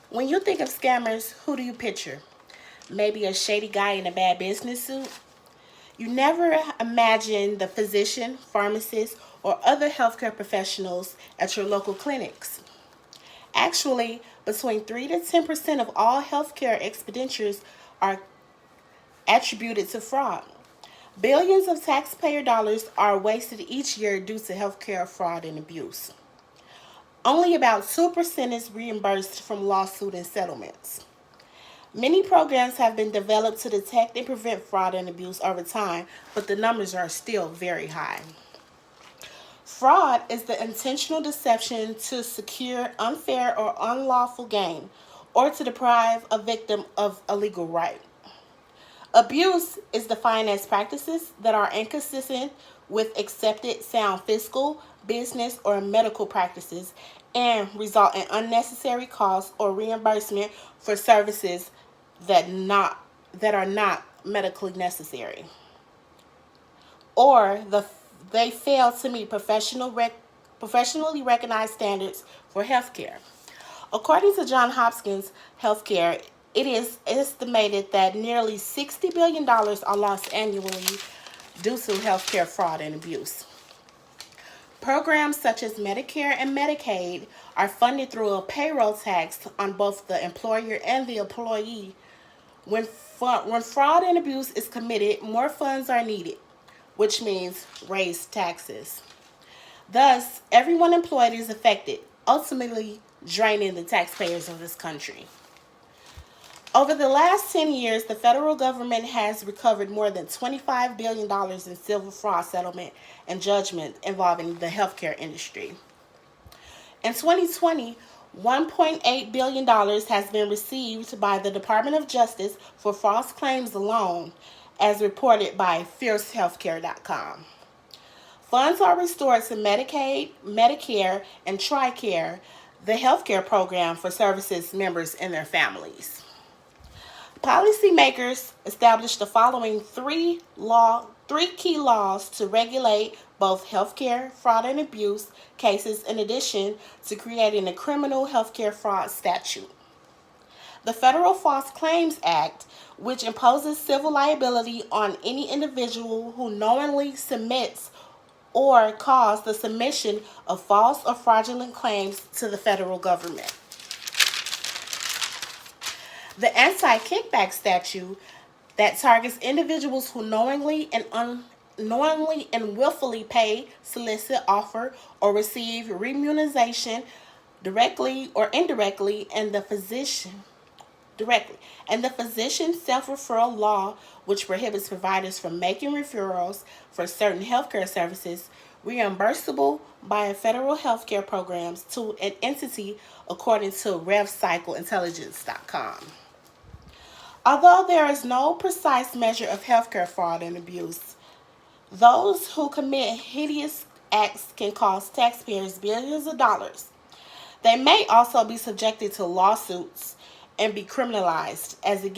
When you think of scammers, who do you picture? Maybe a shady guy in a bad business suit? You never imagine the physician, pharmacist, or other healthcare professionals at your local clinics. Actually, between 3 to 10% of all healthcare expenditures are attributed to fraud. Billions of taxpayer dollars are wasted each year due to healthcare fraud and abuse. Only about 2% is reimbursed from lawsuit and settlements. Many programs have been developed to detect and prevent fraud and abuse over time, but the numbers are still very high. Fraud is the intentional deception to secure unfair or unlawful gain or to deprive a victim of a legal right. Abuse is defined as practices that are inconsistent with accepted sound fiscal, business, or medical practices and result in unnecessary costs or reimbursement for services that are not medically necessary. Or they fail to meet professionally recognized standards for healthcare. According to Johns Hopkins Healthcare, it is estimated that nearly $60 billion are lost annually due to healthcare fraud and abuse. Programs such as Medicare and Medicaid are funded through a payroll tax on both the employer and the employee. When fraud and abuse is committed, more funds are needed, which means raised taxes. Thus, everyone employed is affected, ultimately draining the taxpayers of this country. Over the last 10 years, the federal government has recovered more than $25 billion in civil fraud settlement and judgment involving the healthcare industry. In 2020, $1.8 billion has been received by the Department of Justice for false claims alone, as reported by FierceHealthcare.com. Funds are restored to Medicaid, Medicare, and TRICARE, the healthcare program for services members and their families. Policymakers established the following three key laws to regulate both healthcare fraud and abuse cases, in addition to creating a criminal healthcare fraud statute. The Federal False Claims Act, which imposes civil liability on any individual who knowingly submits or cause the submission of false or fraudulent claims to the federal government. The Anti-Kickback Statute, that targets individuals who knowingly and willfully pay, solicit, offer, or receive remuneration directly or indirectly, and the physician self-referral law, which prohibits providers from making referrals for certain healthcare services reimbursable by federal healthcare programs to an entity, according to RevCycleintelligence.com. Although there is no precise measure of healthcare fraud and abuse, those who commit hideous acts can cost taxpayers billions of dollars. They may also be subjected to lawsuits and be criminalized as it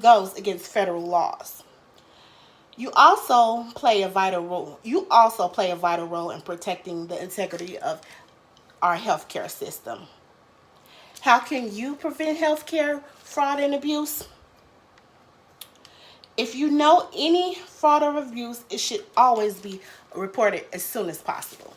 goes against federal laws. You also play a vital role in protecting the integrity of our healthcare system. How can you prevent healthcare fraud and abuse? If you know any fraud or abuse, it should always be reported as soon as possible.